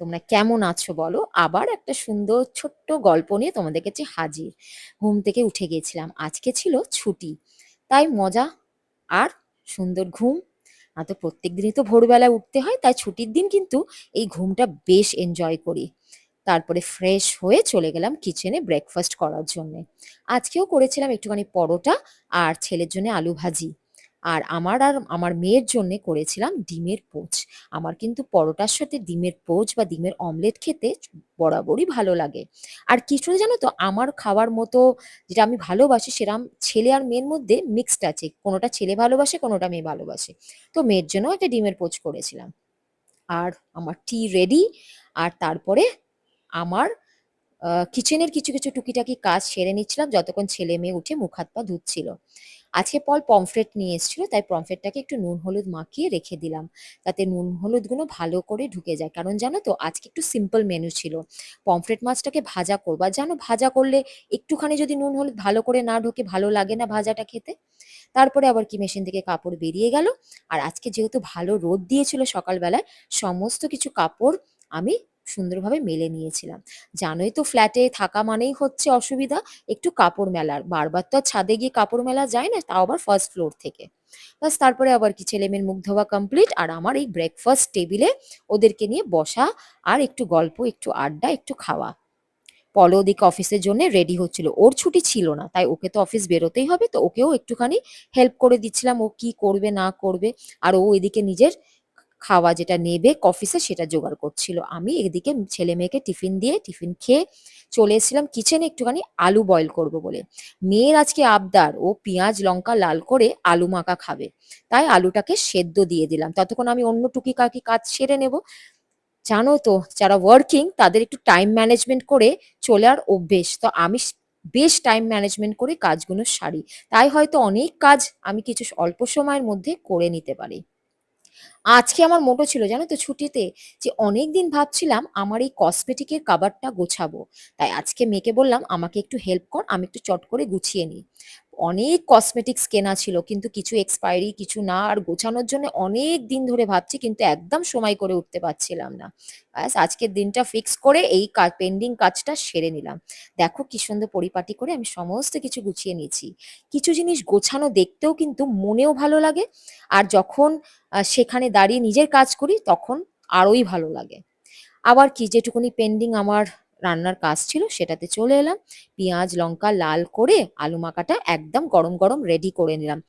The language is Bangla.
তোমরা কেমন আছো বলো? আবার একটা সুন্দর ছোট্ট গল্প নিয়ে তোমাদের কাছে হাজির। ঘুম থেকে উঠে গিয়েছিলাম। আজকে ছিল ছুটি। তাই মজা আর সুন্দর ঘুম। তো প্রত্যেকদিনই তো ভোরবেলায় উঠতে হয়, তাই ছুটির দিন কিন্তু এই ঘুমটা বেশ এনজয় করি। তারপরে ফ্রেশ হয়ে চলে গেলাম কিচেনে ব্রেকফাস্ট করার জন্যে। আজকেও করেছিলাম একটুখানি পরোটা আর ছেলের জন্য আলু ভাজি। আর আমার মেয়ের জন্যে করেছিলাম ডিমের পোচ। আমার কিন্তু পরোটার সাথে ডিমের পোচ বা ডিমের অমলেট খেতে বরাবরই ভালো লাগে। আর কিছুটা জানো তো, আমার খাওয়ার মতো যেটা আমি ভালোবাসি সেরম ছেলে আর মেয়ের মধ্যে মিক্সড আছে। কোনোটা ছেলে ভালোবাসে, কোনোটা মেয়ে ভালোবাসে। তো মেয়ের জন্যও একটা ডিমের পোচ করেছিলাম। আর আমার টি রেডি। আর তারপরে আমার কিচেনের কিছু টুকিটাকি কাজ সেরে নিচ্ছিলাম যতক্ষণ ছেলে মেয়ে উঠে মুখ হাত পা ধুচ্ছিল। আজকে পমফ্রেট নিয়ে এসেছিল, তাই পমফ্রেটটাকে একটু নুন হলুদ মাখিয়ে রেখে দিলাম, যাতে নুন হলুদগুলো ভালো করে ঢুকে যায়। কারণ জানো তো আজকে একটু সিম্পল মেনু ছিল। পমফ্রেট মাছটাকে ভাজা করবো, আর জানো ভাজা করলে একটুখানি যদি নুন হলুদ ভালো করে না ঢোকে ভালো লাগে না ভাজাটা খেতে। তারপরে আবার কি মেশিন থেকে কাপড় বেরিয়ে গেল। আর আজকে যেহেতু ভালো রোদ দিয়েছিল সকালবেলায়, সমস্ত কিছু কাপড় আমি সুন্দরভাবে মেলে নিয়েছিলাম। জানোই তো ফ্ল্যাটে থাকা মানেই হচ্ছে অসুবিধা একটু কাপড় মেলার। বারবার তো আর ছাদে গিয়ে কাপড় মেলা যায় না, তাও আবার ফার্স্ট ফ্লোর থেকে। বাস তারপরে আবার কি ছেলেমেয়ের মুখ ধোয়া কমপ্লিট, আর আমার এই ব্রেকফাস্ট টেবিলে ওদেরকে নিয়ে বসা, আর একটু গল্প, একটু আড্ডা, একটু খাওয়া। পলো ওদিকে অফিসের জন্য রেডি হচ্ছিল, ওর ছুটি ছিল না, তাই ওকে তো অফিস বেরোতেই হবে, তো ওকেও একটুখানি হেল্প করে দিচ্ছিলাম ও কি করবে না করবে। আর ও এদিকে নিজের খাওয়া যেটা নেবে অফিসে সেটা জোগাড় করছিল। আমি এদিকে ছেলে মেয়েকে টিফিন দিয়ে টিফিন খেয়ে চলে এসেছিলাম কিচেনে একটুখানি আলু বয়েল করব বলে। মেয়ের আজকে আবদার, ও পেঁয়াজ লঙ্কা লাল করে আলু মাখা খাবে। তাই আলুটাকে সেদ্ধ দিয়ে দিলাম, ততক্ষণ আমি অন্য টুকি কাকি কাজ সেরে নেব। জানো তো যারা ওয়ার্কিং তাদের একটু টাইম ম্যানেজমেন্ট করে চলে আর অভ্যেস, তো আমি বেশ টাইম ম্যানেজমেন্ট করে কাজগুলো সারি। তাই হয়তো অনেক কাজ আমি কিছু অল্প সময়ের মধ্যে করে নিতে পারি। আজকে আমার মোটো ছিল জানো তো ছুটিতে, যে অনেকদিন ভাবছিলাম আমার এই কসমেটিকের কাবারটা গোছাবো। তাই আজকে মেয়েকে বললাম আমাকে একটু হেল্প কর, আমি একটু চট করে গুছিয়ে নিই। অনেক কসমেটিক্স কেনা ছিল, কিন্তু কিছু এক্সপায়ারি কিছু না, আর গোছানোর জন্য অনেক দিন ধরে ভাবছি, কিন্তু একদম সময় করে উঠতে পারছিলাম না। ব্যাস আজকের দিনটা ফিক্স করে এই পেন্ডিং কাজটা সেরে নিলাম। দেখো কি সুন্দর পরিপাটি করে আমি সমস্ত কিছু গুছিয়ে নিয়েছি। কিছু জিনিস গোছানো দেখতেও কিন্তু মনেও ভালো লাগে, আর যখন সেখানে দাঁড়িয়ে নিজের কাজ করি তখন আরোই ভালো লাগে। আবার কি যেটুকুনি পেন্ডিং আমার রান্নার কাজ ছিল সেটাতে চলে এলাম। পেঁয়াজ লঙ্কা লাল করে আলু মাখাটা একদম গরম গরম রেডি করে নিলাম।